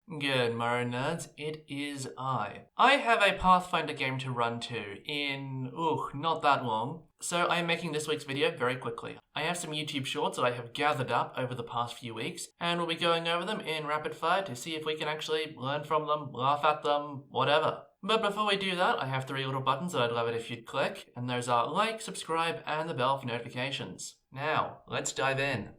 Good morning, nerds. It is I. I have a Pathfinder game to run to in, not that long. So I am making this week's video very quickly. I have some YouTube shorts that I have gathered up over the past few weeks, and we'll be going over them in rapid fire to see if we can actually learn from them, laugh at them, whatever. But before we do that, I have three little buttons that I'd love it if you'd click, and those are like, subscribe, and the bell for notifications. Now, let's dive in.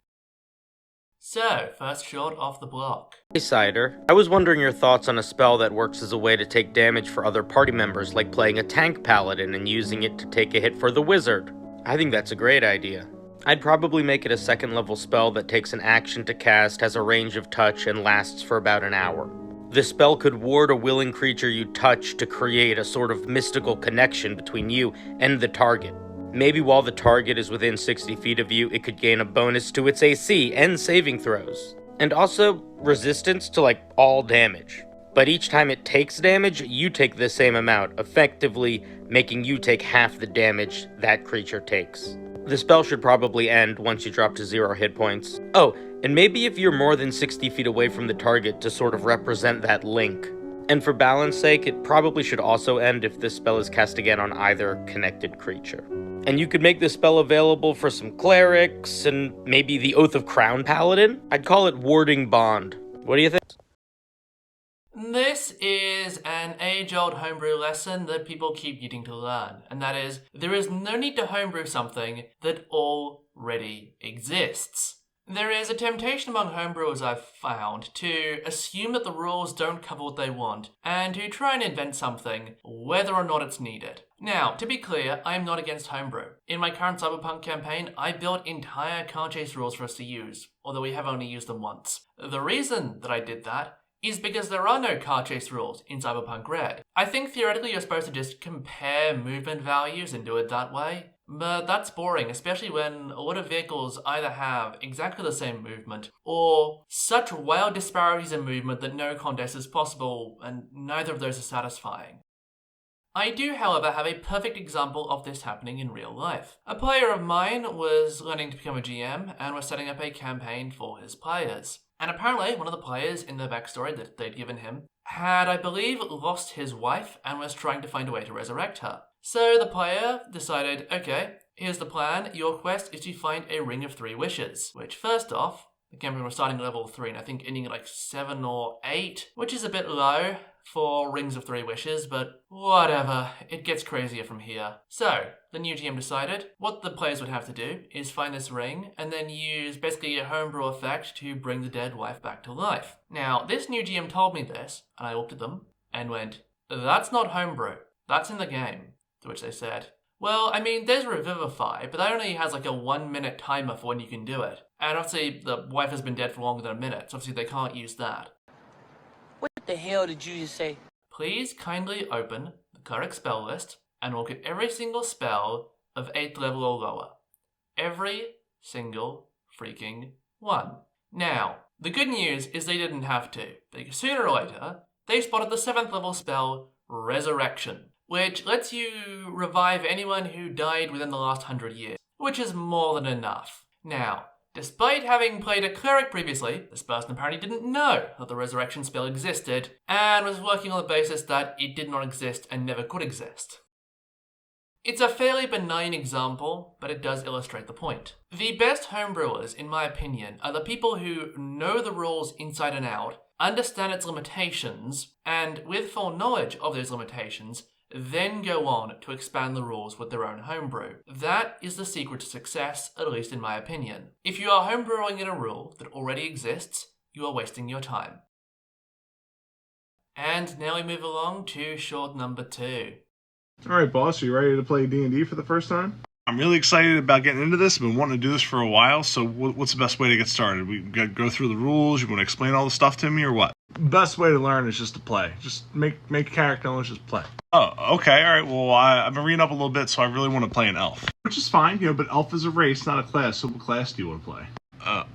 So, first short off the block. Hey Cider, I was wondering your thoughts on a spell that works as a way to take damage for other party members, like playing a tank paladin and using it to take a hit for the wizard. I think that's a great idea. I'd probably make it a second level spell that takes an action to cast, has a range of touch, and lasts for about an hour. The spell could ward a willing creature you touch to create a sort of mystical connection between you and the target. Maybe while the target is within 60 feet of you, it could gain a bonus to its AC and saving throws. And also, resistance to all damage. But each time it takes damage, you take the same amount, effectively making you take half the damage that creature takes. The spell should probably end once you drop to 0 hit points. Oh, and maybe if you're more than 60 feet away from the target to sort of represent that link. And for balance sake, it probably should also end if this spell is cast again on either connected creature. And you could make this spell available for some clerics, and maybe the Oath of Crown Paladin? I'd call it Warding Bond. What do you think? This is an age-old homebrew lesson that people keep needing to learn, and that is, there is no need to homebrew something that already exists. There is a temptation among homebrewers I've found to assume that the rules don't cover what they want, and to try and invent something, whether or not it's needed. Now, to be clear, I am not against homebrew. In my current Cyberpunk campaign, I built entire car chase rules for us to use, although we have only used them once. The reason that I did that is because there are no car chase rules in Cyberpunk Red. I think theoretically you're supposed to just compare movement values and do it that way, but that's boring, especially when a lot of vehicles either have exactly the same movement, or such wild disparities in movement that no contest is possible, and neither of those are satisfying. I do, however, have a perfect example of this happening in real life. A player of mine was learning to become a GM and was setting up a campaign for his players. And apparently, one of the players in the backstory that they'd given him had, I believe, lost his wife and was trying to find a way to resurrect her. So the player decided, okay, here's the plan. Your quest is to find a ring of 3 wishes. Which, first off, the campaign was starting at level 3 and I think ending at 7 or 8, which is a bit low for rings of 3 wishes, but whatever, it gets crazier from here. So, the new GM decided what the players would have to do is find this ring and then use basically a homebrew effect to bring the dead wife back to life. Now, this new GM told me this, and I looked at them and went, that's not homebrew, that's in the game. To which they said, well, I mean, there's Revivify, but that only has a 1-minute timer for when you can do it. And obviously, the wife has been dead for longer than a minute, so obviously they can't use that. What the hell did you just say? Please kindly open the correct spell list and look at every single spell of 8th level or lower. Every single freaking one. Now, the good news is they didn't have to, because sooner or later, they spotted the 7th level spell, Resurrection, which lets you revive anyone who died within the last 100 years, which is more than enough. Now, despite having played a cleric previously, this person apparently didn't know that the resurrection spell existed, and was working on the basis that it did not exist and never could exist. It's a fairly benign example, but it does illustrate the point. The best homebrewers, in my opinion, are the people who know the rules inside and out, understand its limitations, and with full knowledge of those limitations, then go on to expand the rules with their own homebrew. That is the secret to success, at least in my opinion. If you are homebrewing in a rule that already exists, you are wasting your time. And now we move along to short number 2. Alright, boss, are you ready to play D&D for the first time? I'm really excited about getting into this. I've been wanting to do this for a while, so what's the best way to get started? We got to go through the rules? You want to explain all the stuff to me, or what? Best way to learn is just to play. Just make a character and let's just play. Oh, okay, alright. Well, I've been reading up a little bit, so I really want to play an elf. Which is fine, but elf is a race, not a class, so what class do you want to play?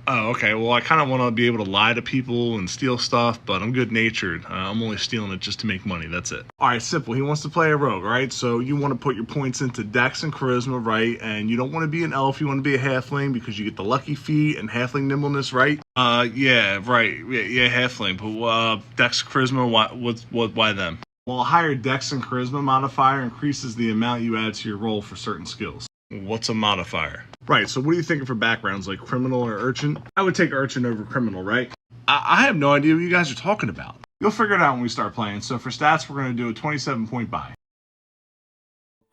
Okay. Well, I kind of want to be able to lie to people and steal stuff, but I'm good-natured. I'm only stealing it just to make money. That's it. All right, simple. He wants to play a rogue, right? So you want to put your points into dex and charisma, right? And you don't want to be an elf. You want to be a halfling because you get the lucky feet and halfling nimbleness, right? Yeah, right. Yeah, halfling. But Dex Charisma. Why them? Well, a higher Dex and Charisma modifier increases the amount you add to your roll for certain skills. What's a modifier? Right, so what are you thinking for backgrounds, like criminal or urchin? I would take urchin over criminal, right? I have no idea what you guys are talking about. You'll figure it out when we start playing. So for stats, we're going to do a 27-point buy.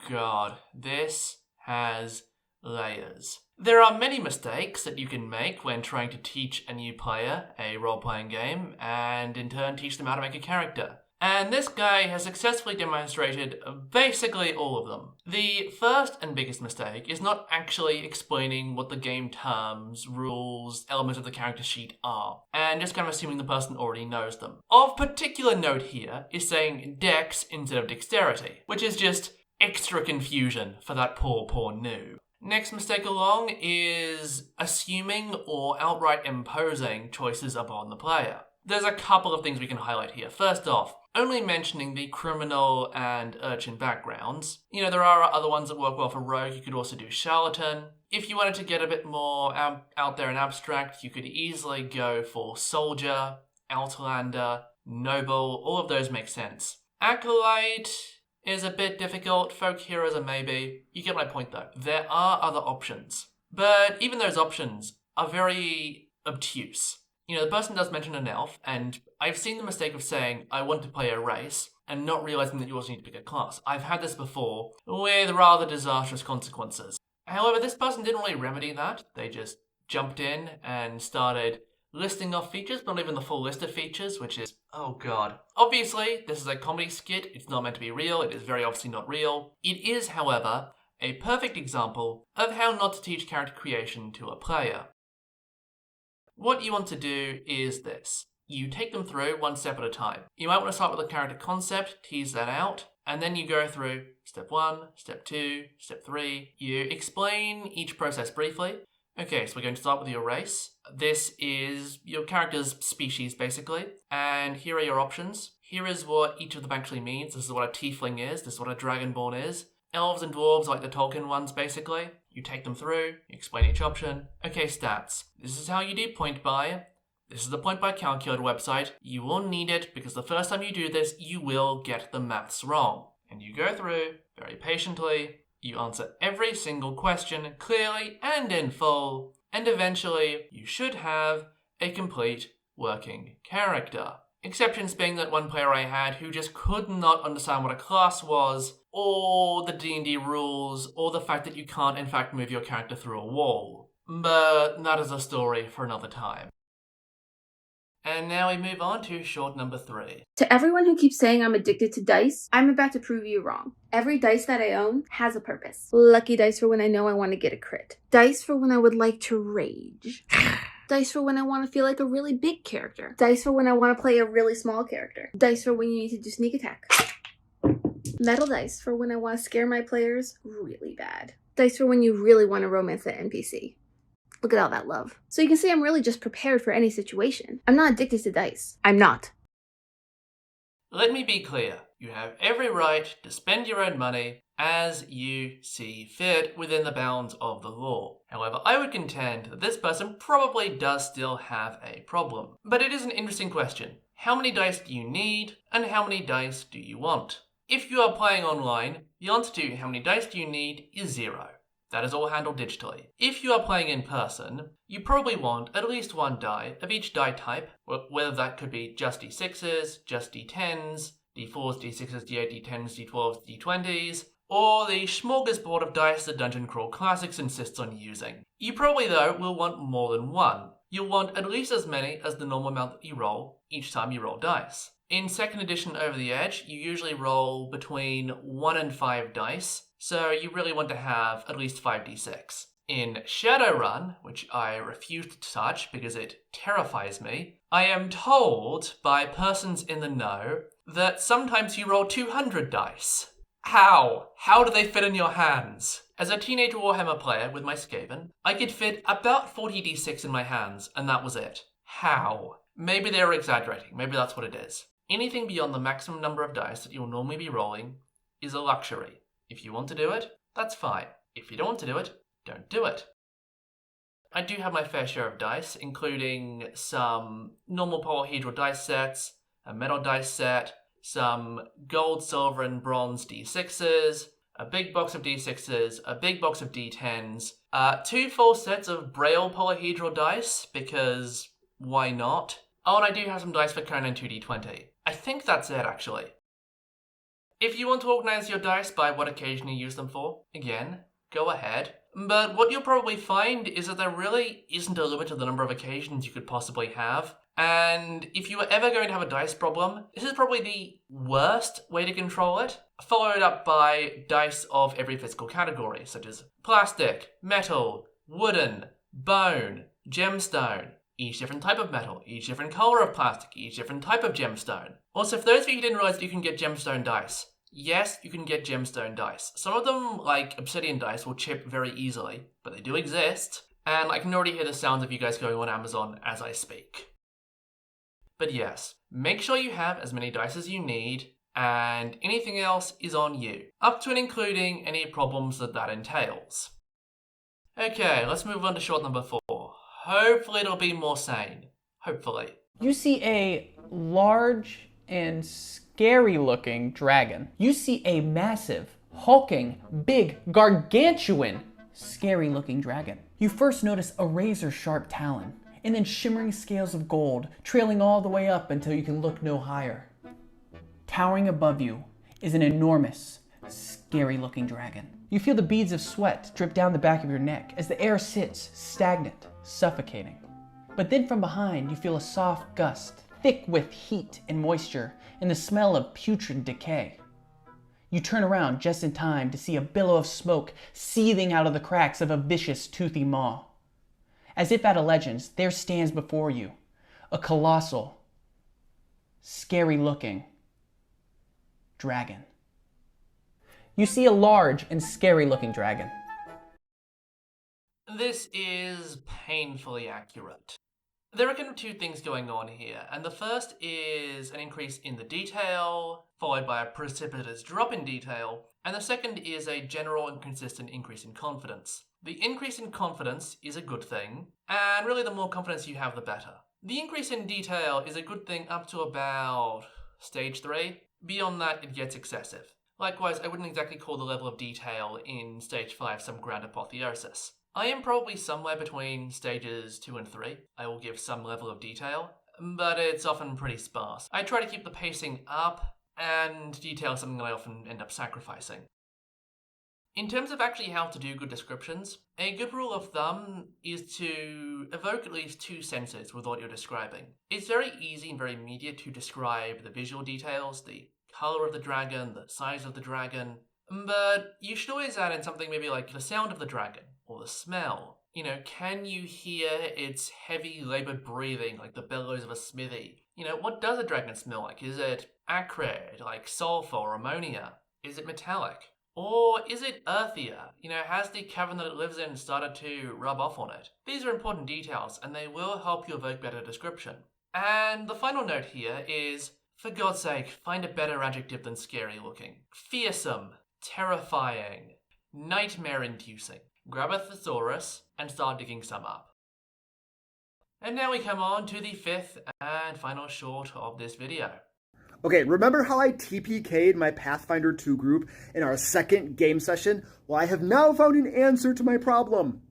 God, this has layers. There are many mistakes that you can make when trying to teach a new player a role-playing game, and in turn teach them how to make a character. And this guy has successfully demonstrated basically all of them. The first and biggest mistake is not actually explaining what the game terms, rules, elements of the character sheet are, and just kind of assuming the person already knows them. Of particular note here is saying dex instead of dexterity, which is just extra confusion for that poor noob. Next mistake along is assuming or outright imposing choices upon the player. There's a couple of things we can highlight here. First off, only mentioning the criminal and urchin backgrounds. You know, there are other ones that work well for rogue. You could also do charlatan. If you wanted to get a bit more out there and abstract, you could easily go for soldier, outlander, noble. All of those make sense. Acolyte is a bit difficult. Folk hero is a maybe. You get my point though. There are other options. But even those options are very obtuse. You know, the person does mention an elf, and I've seen the mistake of saying, I want to play a race, and not realizing that you also need to pick a class. I've had this before, with rather disastrous consequences. However, this person didn't really remedy that. They just jumped in and started listing off features, but not even the full list of features, which is, oh god. Obviously, this is a comedy skit. It's not meant to be real. It is very obviously not real. It is, however, a perfect example of how not to teach character creation to a player. What you want to do is this. You take them through one step at a time. You might want to start with a character concept, tease that out, and then you go through step 1, step 2, step 3. You explain each process briefly. Okay, so we're going to start with your race. This is your character's species, basically. And here are your options. Here is what each of them actually means. This is what a tiefling is. This is what a dragonborn is. Elves and dwarves like the Tolkien ones, basically. You take them through, you explain each option. Okay, stats. This is how you do point buy. This is the point buy calculator website. You will need it because the first time you do this, you will get the maths wrong. And you go through, very patiently, you answer every single question clearly and in full, and eventually you should have a complete working character. Exceptions being that one player I had who just could not understand what a class was, or the D&D rules, or the fact that you can't in fact move your character through a wall. But that is a story for another time. And now we move on to short number 3. To everyone who keeps saying I'm addicted to dice, I'm about to prove you wrong. Every dice that I own has a purpose. Lucky dice for when I know I want to get a crit. Dice for when I would like to rage. Dice for when I want to feel like a really big character. Dice for when I want to play a really small character. Dice for when you need to do sneak attack. Metal dice for when I want to scare my players really bad. Dice for when you really want to romance that NPC. Look at all that love. So you can say I'm really just prepared for any situation. I'm not addicted to dice. I'm not. Let me be clear. You have every right to spend your own money as you see fit within the bounds of the law. However, I would contend that this person probably does still have a problem. But it is an interesting question. How many dice do you need, and how many dice do you want? If you are playing online, the answer to how many dice do you need is 0. That is all handled digitally. If you are playing in person, you probably want at least one die of each die type, whether that could be just d6s, just d10s, d4s, d6s, d8, d10s, d12s, d20s, or the smorgasbord of dice that Dungeon Crawl Classics insists on using. You probably, though, will want more than one. You'll want at least as many as the normal amount that you roll each time you roll dice. In 2nd edition Over the Edge, you usually roll between 1 and 5 dice, so you really want to have at least 5d6. In Shadowrun, which I refuse to touch because it terrifies me, I am told by persons in the know that sometimes you roll 200 dice. How? How do they fit in your hands? As a teenage Warhammer player with my Skaven, I could fit about 40 d6 in my hands, and that was it. How? Maybe they were exaggerating, maybe that's what it is. Anything beyond the maximum number of dice that you'll normally be rolling is a luxury. If you want to do it, that's fine. If you don't want to do it, don't do it. I do have my fair share of dice, including some normal polyhedral dice sets, a metal dice set, some gold, silver, and bronze d6s, a big box of d6s, a big box of d10s, 2 full sets of braille polyhedral dice, because why not? Oh, and I do have some dice for Conan 2d20. I think that's it, actually. If you want to organize your dice by what occasion you use them for, again, go ahead. But what you'll probably find is that there really isn't a limit to the number of occasions you could possibly have. And if you were ever going to have a dice problem, this is probably the worst way to control it, followed up by dice of every physical category, such as plastic, metal, wooden, bone, gemstone, each different type of metal, each different color of plastic, each different type of gemstone. Also, for those of you who didn't realize that you can get gemstone dice, yes, you can get gemstone dice. Some of them, like obsidian dice, will chip very easily, but they do exist, and I can already hear the sounds of you guys going on Amazon as I speak. But yes, make sure you have as many dice as you need, and anything else is on you, up to and including any problems that entails. Okay, let's move on to short number 4. Hopefully it'll be more sane. Hopefully. You see a large and scary looking dragon. You see a massive, hulking, big, gargantuan, scary looking dragon. You first notice a razor sharp talon, and then shimmering scales of gold trailing all the way up until you can look no higher. Towering above you is an enormous, scary looking dragon. You feel the beads of sweat drip down the back of your neck as the air sits stagnant, suffocating. But then from behind you feel a soft gust, thick with heat and moisture and the smell of putrid decay. You turn around just in time to see a billow of smoke seething out of the cracks of a vicious, toothy maw. As if out of legends, there stands before you a colossal, scary-looking dragon. You see a large and scary-looking dragon. This is painfully accurate. There are kind of 2 things going on here, and the first is an increase in the detail, followed by a precipitous drop in detail, and the second is a general and consistent increase in confidence. The increase in confidence is a good thing, and really the more confidence you have, the better. The increase in detail is a good thing up to about stage 3. Beyond that, it gets excessive. Likewise, I wouldn't exactly call the level of detail in stage 5 some grand apotheosis. I am probably somewhere between stages 2 and 3. I will give some level of detail, but it's often pretty sparse. I try to keep the pacing up, and detail is something that I often end up sacrificing. In terms of actually how to do good descriptions, a good rule of thumb is to evoke at least 2 senses with what you're describing. It's very easy and very immediate to describe the visual details, the color of the dragon, the size of the dragon, but you should always add in something maybe like the sound of the dragon, or the smell. You know, can you hear its heavy labored breathing like the bellows of a smithy? You know, what does a dragon smell like? Is it acrid, like sulfur or ammonia? Is it metallic? Or is it earthier? You know, has the cavern that it lives in started to rub off on it? These are important details, and they will help you evoke better description. And the final note here is, for God's sake, find a better adjective than scary looking. Fearsome, terrifying, nightmare-inducing. Grab a thesaurus and start digging some up. And now we come on to the 5th and final short of this video. Okay, remember how I TPK'd my Pathfinder 2 group in our second game session? Well, I have now found an answer to my problem.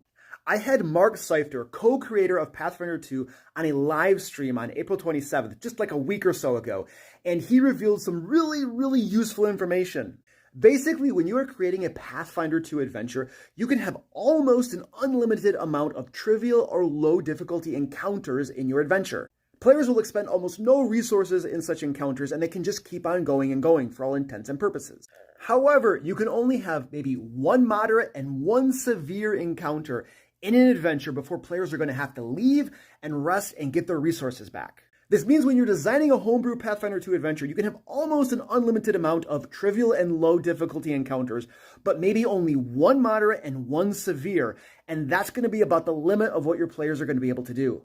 I had Mark Seifter, co-creator of Pathfinder 2, on a live stream on April 27th, just like a week or so ago, and he revealed some really useful information. Basically, when you are creating a Pathfinder 2 adventure, you can have almost an unlimited amount of trivial or low difficulty encounters in your adventure. Players will expend almost no resources in such encounters, and they can just keep on going and going for all intents and purposes. However, you can only have maybe 1 moderate and 1 severe encounter in an adventure before players are going to have to leave and rest and get their resources back. This means when you're designing a homebrew Pathfinder 2 adventure, you can have almost an unlimited amount of trivial and low difficulty encounters, but maybe only 1 moderate and 1 severe, and that's going to be about the limit of what your players are going to be able to do.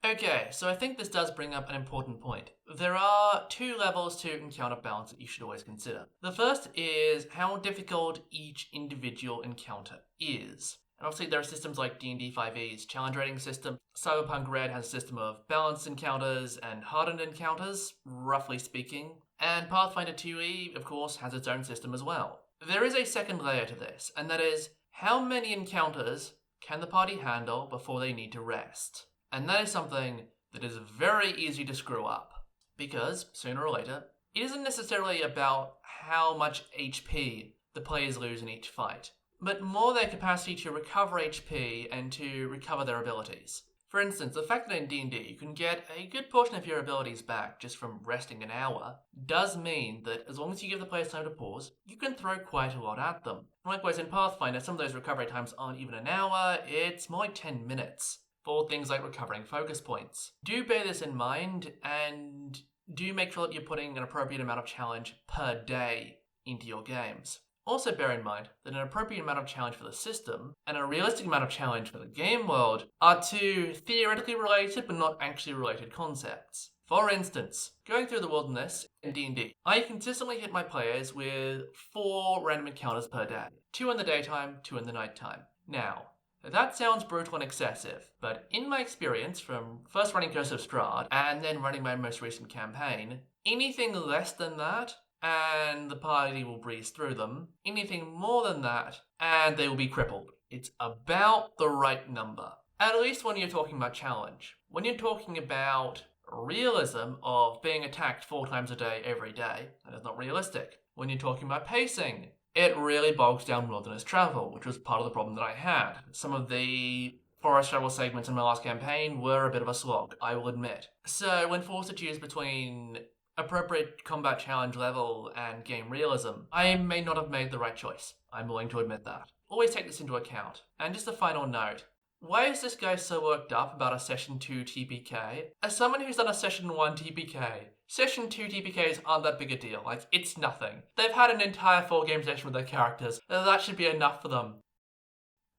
Okay, so I think this does bring up an important point. There are 2 levels to encounter balance that you should always consider. The first is how difficult each individual encounter is. And obviously there are systems like D&D 5e's challenge rating system. Cyberpunk Red has a system of balanced encounters and hardened encounters, roughly speaking. And Pathfinder 2e, of course, has its own system as well. There is a second layer to this, and that is, how many encounters can the party handle before they need to rest? And that is something that is very easy to screw up, because, sooner or later, it isn't necessarily about how much HP the players lose in each fight, but more their capacity to recover HP and to recover their abilities. For instance, the fact that in D&D you can get a good portion of your abilities back just from resting an hour does mean that as long as you give the players time to pause, you can throw quite a lot at them. Likewise in Pathfinder, some of those recovery times aren't even an hour, it's more like 10 minutes for things like recovering focus points. Do bear this in mind, and do make sure that you're putting an appropriate amount of challenge per day into your games. Also bear in mind that an appropriate amount of challenge for the system and a realistic amount of challenge for the game world are two theoretically related but not actually related concepts. For instance, going through the wilderness in D&D, I consistently hit my players with 4 random encounters per day. 2 in the daytime, 2 in the nighttime. Now, that sounds brutal and excessive, but in my experience from first running Curse of Strahd and then running my most recent campaign, anything less than that and the party will breeze through them. Anything more than that, and they will be crippled. It's about the right number. At least when you're talking about challenge. When you're talking about realism of being attacked 4 times a day every day, that is not realistic. When you're talking about pacing, it really bogs down wilderness travel, which was part of the problem that I had. Some of the forest travel segments in my last campaign were a bit of a slog, I will admit. So when forced to choose between appropriate combat challenge level and game realism, I may not have made the right choice. I'm willing to admit that. Always take this into account. And just a final note, why is this guy so worked up about a Session 2 TPK? As someone who's done a Session 1 TPK, Session 2 TPKs aren't that big a deal. Like, it's nothing. They've had an entire full game session with their characters. That should be enough for them.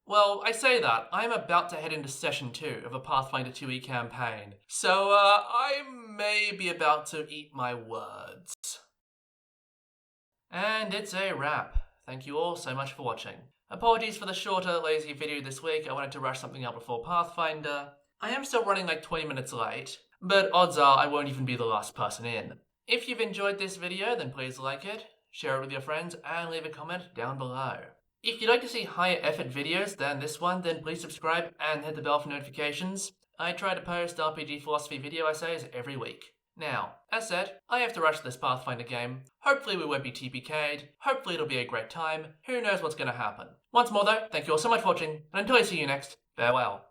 Well, I say that, I'm about to head into Session 2 of a Pathfinder 2e campaign, so I may be about to eat my words. And it's a wrap. Thank you all so much for watching. Apologies for the shorter, lazy video this week. I wanted to rush something out before Pathfinder. I am still running like 20 minutes late, but odds are I won't even be the last person in. If you've enjoyed this video, then please like it, share it with your friends, and leave a comment down below. If you'd like to see higher effort videos than this one, then please subscribe and hit the bell for notifications. I try to post RPG philosophy video essays every week. Now, as said, I have to rush this Pathfinder game. Hopefully we won't be TPK'd, hopefully it'll be a great time, who knows what's going to happen. Once more though, thank you all so much for watching, and until I see you next, farewell.